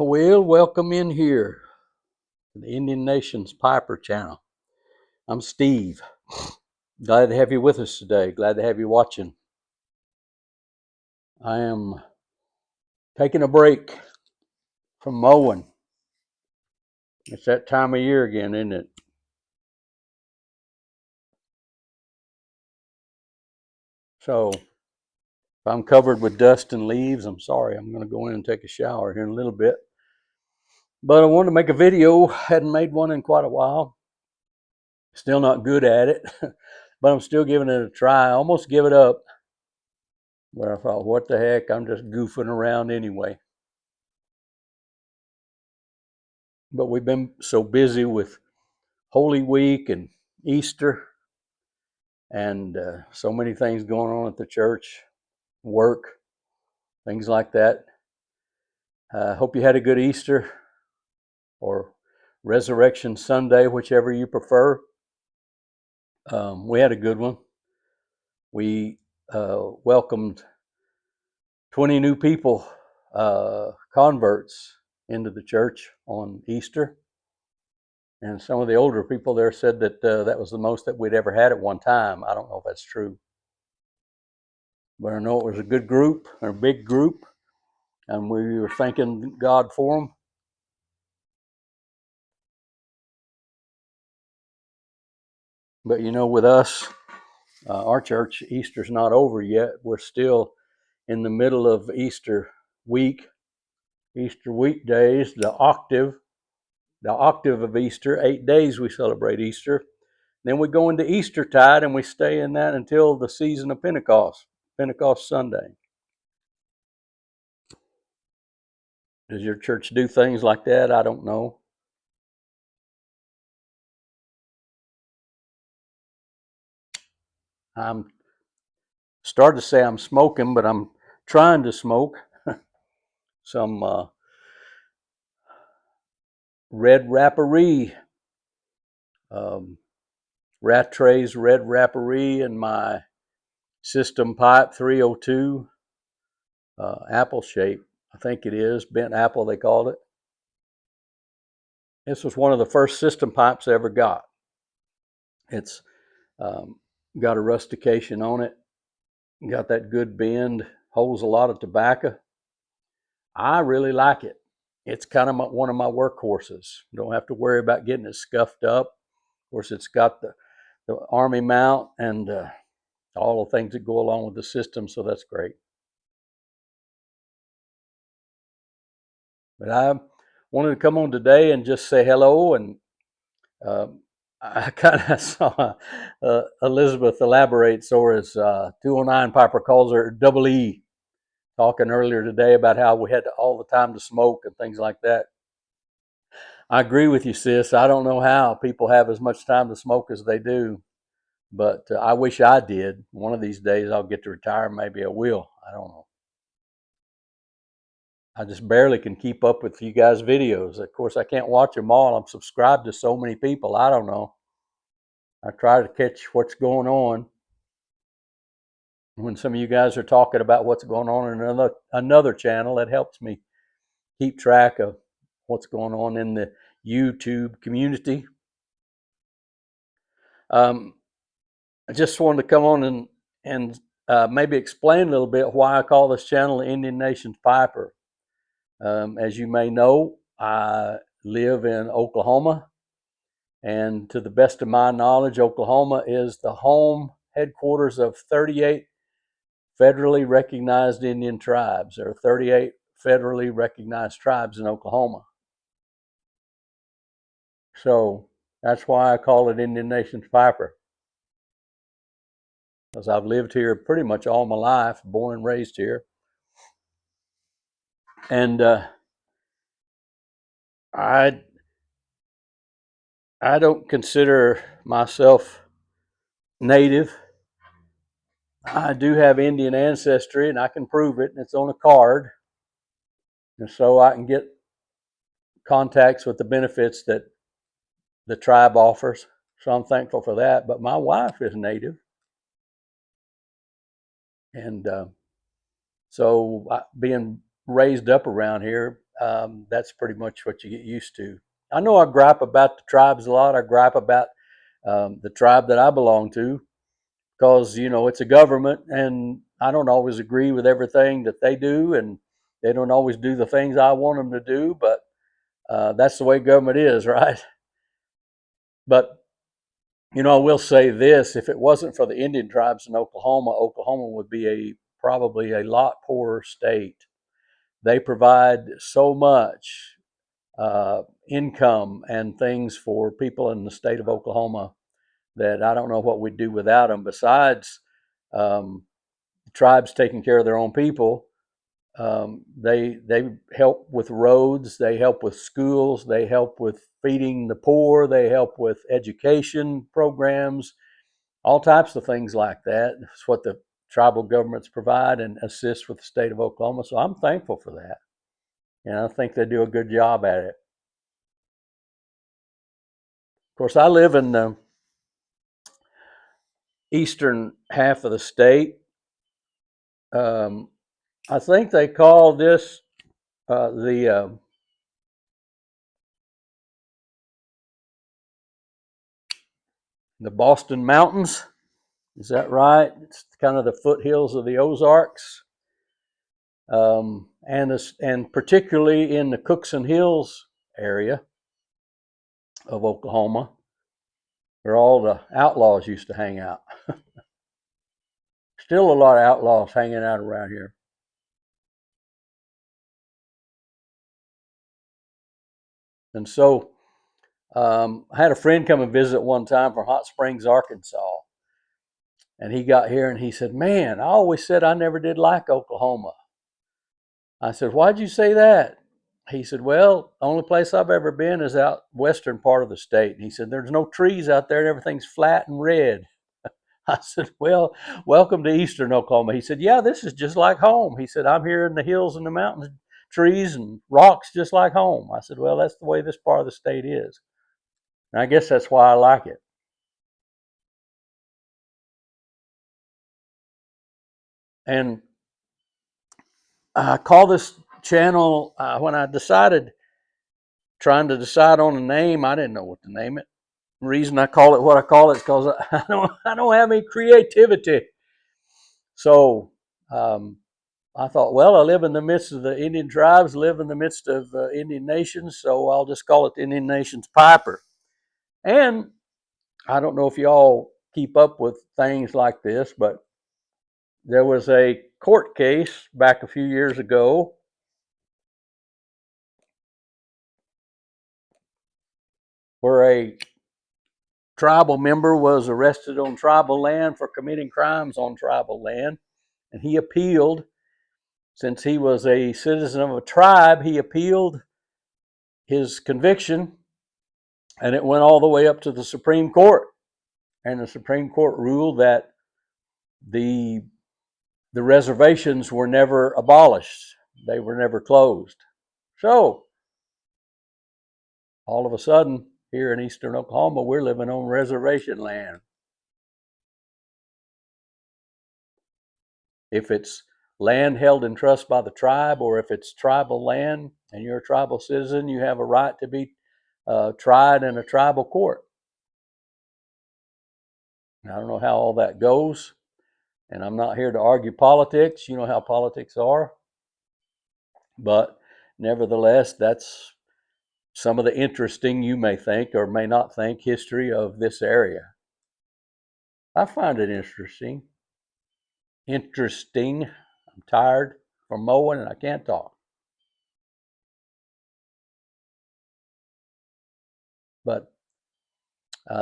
Well, welcome in here to the Indian Nations Piper channel. I'm Steve. Glad to have you with us today. Glad to have you watching. I am taking a break from mowing. It's that time of year again, isn't it? So if I'm covered with dust and leaves, I'm sorry. I'm going to go in and take a shower here in a little bit. But I wanted to make a video. Hadn't made one in quite a while. Still not good at it, but I'm still giving it a try. I almost give it up. But I thought, what the heck? I'm just goofing around anyway. But we've been so busy with Holy Week and Easter and so many things going on at the church, work, things like that. Hope you had a good Easter or Resurrection Sunday, whichever you prefer. We had a good one. We welcomed 20 new people, converts, into the church on Easter. And some of the older people there said that that was the most that we'd ever had at one time. I don't know if that's true. But I know it was a good group, a big group, and we were thanking God for them. But you know, with us, our church, Easter's not over yet. We're still in the middle of Easter week, Easter weekdays, the octave of Easter. 8 days we celebrate Easter. Then we go into Eastertide and we stay in that until the season of Pentecost, Pentecost Sunday. Does your church do things like that? I don't know. I'm started to say I'm smoking, but I'm trying to smoke some Red Rapparee, Rattray's Red Rapparee, and my System Pipe 302 apple shape. I think it is bent apple, they called it. This was one of the first system pipes I ever got. It's got a rustication on it, got that good bend, holds a lot of tobacco. I really like it. It's kind of one of my workhorses. Don't have to worry about getting it scuffed up. Of course, it's got the Army mount and all the things that go along with the system, so that's great. But I wanted to come on today and just say hello, and I kind of saw Elizabeth elaborates, or as 209 Piper calls her, Double E, talking earlier today about how we had all the time to smoke and things like that. I agree with you, sis. I don't know how people have as much time to smoke as they do, but I wish I did. One of these days I'll get to retire. Maybe I will. I don't know. I just barely can keep up with you guys' videos. Of course, I can't watch them all. I'm subscribed to so many people. I don't know. I try to catch what's going on. When some of you guys are talking about what's going on in another channel, it helps me keep track of what's going on in the YouTube community. I just wanted to come on and maybe explain a little bit why I call this channel the Indian Nations Piper. As you may know, I live in Oklahoma, and to the best of my knowledge, Oklahoma is the home headquarters of 38 federally recognized Indian tribes. There are 38 federally recognized tribes in Oklahoma. So that's why I call it Indian Nations Piper, because I've lived here pretty much all my life, born and raised here. And I don't consider myself native. I do have Indian ancestry, and I can prove it, and it's on a card. And so I can get contacts with the benefits that the tribe offers. So I'm thankful for that. But my wife is native. And so being raised up around here, that's pretty much what you get used to. I know I gripe about the tribes a lot. I gripe about the tribe that I belong to because it's a government, and I don't always agree with everything that they do, and they don't always do the things I want them to do. But that's the way government is, right? But I will say this: if it wasn't for the Indian tribes in Oklahoma, Oklahoma would be probably a lot poorer state. They provide so much income and things for people in the state of Oklahoma that I don't know what we'd do without them. Besides tribes taking care of their own people, they help with roads, they help with schools, they help with feeding the poor, they help with education programs, all types of things like that. It's what the tribal governments provide and assist with the state of Oklahoma. So I'm thankful for that. And I think they do a good job at it. Of course, I live in the eastern half of the state. I think they call this the Boston Mountains. Is that right? It's kind of the foothills of the Ozarks, and particularly in the Cookson Hills area of Oklahoma, where all the outlaws used to hang out. Still a lot of outlaws hanging out around here. And so I had a friend come and visit one time from Hot Springs, Arkansas. And he got here and he said, "Man, I always said I never did like Oklahoma." I said, "Why'd you say that?" He said, "Well, the only place I've ever been is out western part of the state." And he said, "There's no trees out there and everything's flat and red." I said, "Well, welcome to eastern Oklahoma." He said, "Yeah, this is just like home." He said, "I'm here in the hills and the mountains, trees and rocks just like home." I said, "Well, that's the way this part of the state is." And I guess that's why I like it. And I call this channel, when I decided, trying to decide on a name, I didn't know what to name it. The reason I call it what I call it is because I don't have any creativity. So I thought, well, I live in the midst of the Indian tribes, live in the midst of Indian nations, so I'll just call it the Indian Nations Piper. And I don't know if y'all keep up with things like this, but there was a court case back a few years ago where a tribal member was arrested on tribal land for committing crimes on tribal land, and he appealed. Since he was a citizen of a tribe, he appealed his conviction, and it went all the way up to the Supreme Court. And the Supreme Court ruled that the the reservations were never abolished; they were never closed. So all of a sudden, here in eastern Oklahoma, we're living on reservation land. If it's land held in trust by the tribe, or if it's tribal land and you're a tribal citizen, you have a right to be tried in a tribal court. I don't know how all that goes, and I'm not here to argue politics. You know how politics are. But nevertheless, that's some of the interesting, you may think or may not think, history of this area. I find it interesting. Interesting. I'm tired from mowing and I can't talk. But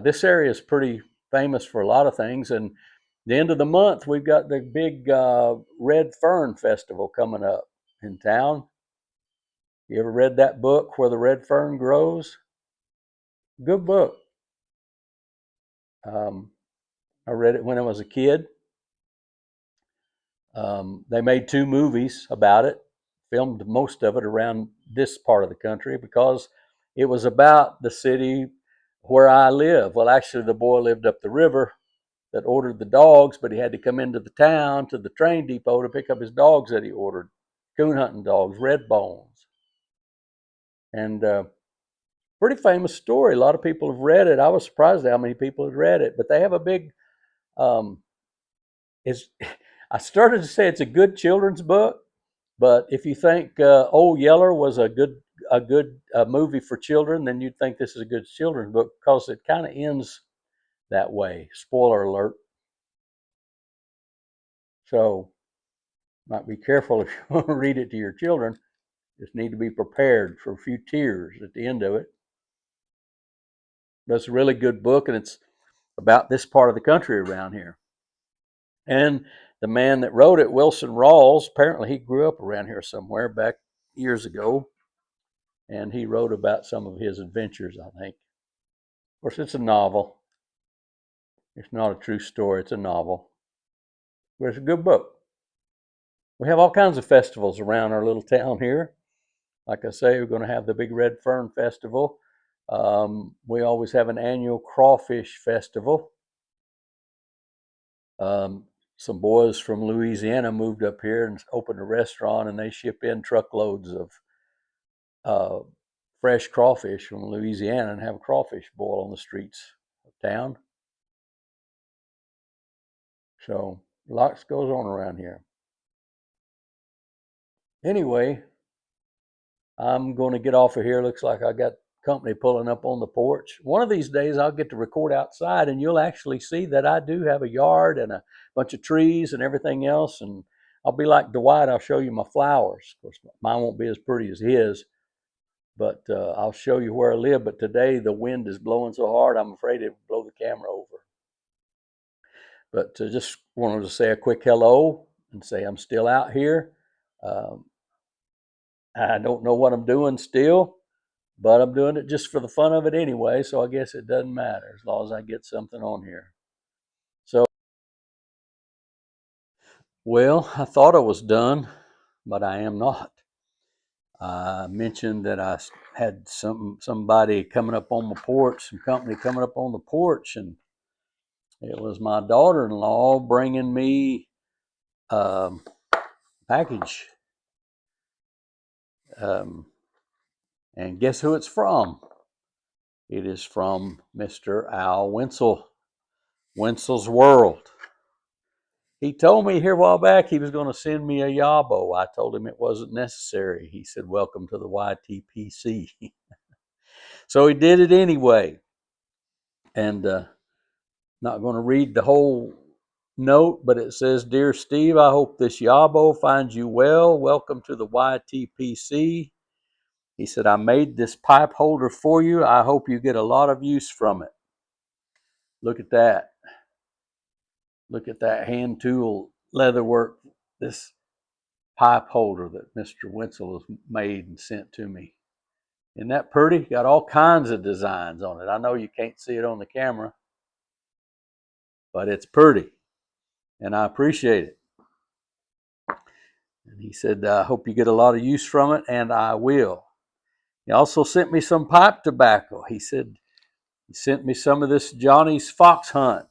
this area is pretty famous for a lot of things. And the end of the month, we've got the big Red Fern Festival coming up in town. You ever read that book, Where the Red Fern Grows? Good book. Um, I read it when I was a kid. They made two movies about it, filmed most of it around this part of the country because it was about the city where I live. Well, actually, the boy lived up the river that ordered the dogs, but he had to come into the town to the train depot to pick up his dogs that he ordered, coon hunting dogs, red bones. And pretty famous story. A lot of people have read it. I was surprised at how many people had read it. But they have a big. Is I started to say it's a good children's book, but if you think Old Yeller was a good movie for children, then you'd think this is a good children's book because it kind of ends that way. Spoiler alert. So might be careful if you want to read it to your children. Just need to be prepared for a few tears at the end of it. But it's a really good book, and it's about this part of the country around here. And the man that wrote it, Wilson Rawls, apparently he grew up around here somewhere back years ago, and he wrote about some of his adventures, I think. Of course, it's a novel. It's not a true story, it's a novel. But it's a good book. We have all kinds of festivals around our little town here. Like I say, we're going to have the Big Red Fern Festival. We always have an annual crawfish festival. Some boys from Louisiana moved up here and opened a restaurant, and they ship in truckloads of fresh crawfish from Louisiana and have a crawfish boil on the streets of town. So lots goes on around here. Anyway, I'm going to get off of here. Looks like I got company pulling up on the porch. One of these days I'll get to record outside, and you'll actually see that I do have a yard and a bunch of trees and everything else. And I'll be like Dwight. I'll show you my flowers. Of course, mine won't be as pretty as his, but I'll show you where I live. But today the wind is blowing so hard, I'm afraid it will blow the camera over. But just wanted to say a quick hello and say I'm still out here. I don't know what I'm doing still, but I'm doing it just for the fun of it anyway, so I guess it doesn't matter as long as I get something on here. So, well, I thought I was done, but I am not. I mentioned that I had somebody coming up on my porch, some company coming up on the porch, and it was my daughter-in-law bringing me a package. And guess who it's from? It is from Mr. Al Wenzel, Wenzel's World. He told me here a while back he was going to send me a Yabo. I told him it wasn't necessary. He said, "Welcome to the YTPC." So he did it anyway. And not going to read the whole note, but it says, "Dear Steve, I hope this Yabo finds you well. Welcome to the YTPC." He said, "I made this pipe holder for you. I hope you get a lot of use from it." Look at that. Look at that hand tool leatherwork. This pipe holder that Mr. Wenzel has made and sent to me. Isn't that pretty? Got all kinds of designs on it. I know you can't see it on the camera, but it's pretty, and I appreciate it. And he said, "I hope you get a lot of use from it," and I will. He also sent me some pipe tobacco. He said he sent me some of this Johnny's Fox Hunt.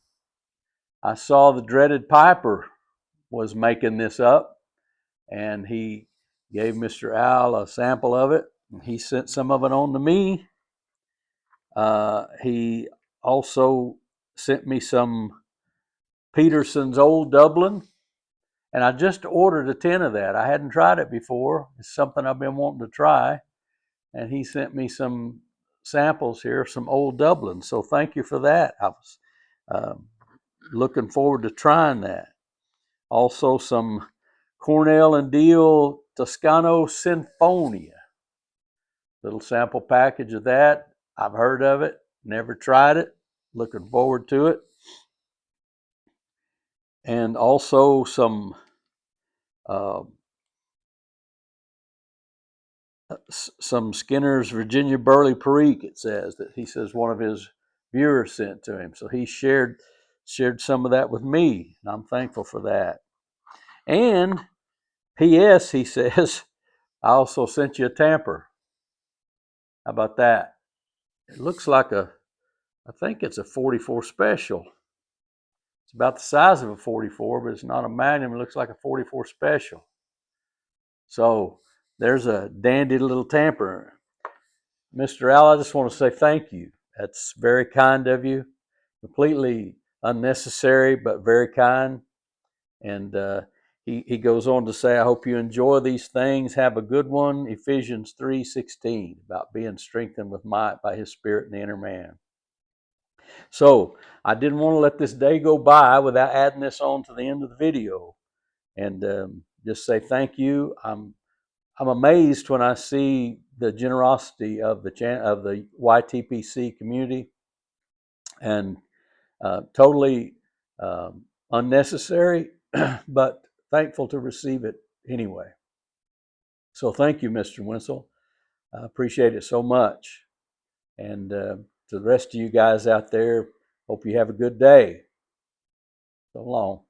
I saw the dreaded Piper was making this up, and he gave Mr. Al a sample of it. He sent some of it on to me. He also sent me some Peterson's Old Dublin, and I just ordered a tin of that. I hadn't tried it before. It's something I've been wanting to try, and he sent me some samples here, some Old Dublin. So thank you for that. I was looking forward to trying that. Also some Cornell and Diehl Toscano Sinfonia. Little sample package of that. I've heard of it, never tried it. Looking forward to it. And also some Skinner's Virginia Burley Perique. It says that he says one of his viewers sent to him, so he shared some of that with me, and I'm thankful for that. And P.S. he says, "I also sent you a tamper." How about that? It looks like I think it's a 44 special. It's about the size of a 44, but it's not a Magnum. It looks like a 44 special. So there's a dandy little tamper. Mr. Al, I just want to say thank you. That's very kind of you. Completely unnecessary, but very kind. And he goes on to say, I hope you enjoy these things. Have a good one. Ephesians 3:16, about being strengthened with might by his spirit in the inner man. So I didn't want to let this day go by without adding this on to the end of the video. And just say thank you. I'm amazed when I see the generosity of the YTPC community, and totally unnecessary, but thankful to receive it anyway. So thank you, Mr. Wenzel. I appreciate it so much. And to the rest of you guys out there, hope you have a good day. So long.